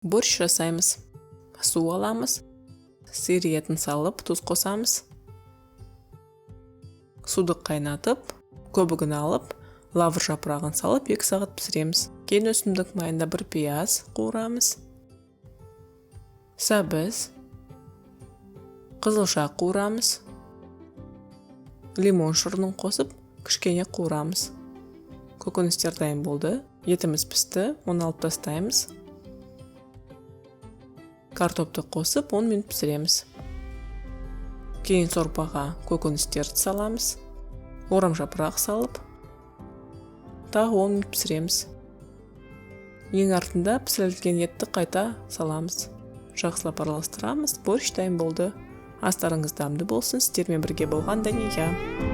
Борщ жасаймыз. Су аламыз. Сиыр етін салып, тұз қосамыз. Суды қайнатып, көбігін алып, лавр жапырағын салып 2 сағат пісіреміз. Кейін өсімдік майында бір пияз қуырамыз. Сәбіз, қызылша қуырамыз. Лимон шырынын қосып, кішкене қуырамыз. Көкөністер дайын болды. Етіміз пісті, оны алып тастаймыз. Картопты қосып 10 минут пісіреміз. Кейін сорпаға көкөністерді саламыз. Орам жапырақ салып, тағы 10 минут пісіреміз. Ең артында пісірілген етті қайта саламыз. Жақсылап араластырамыз. Борщ дайын болды. Астарыңыз дәмді болсын. Сіздермен бірге болған Дания.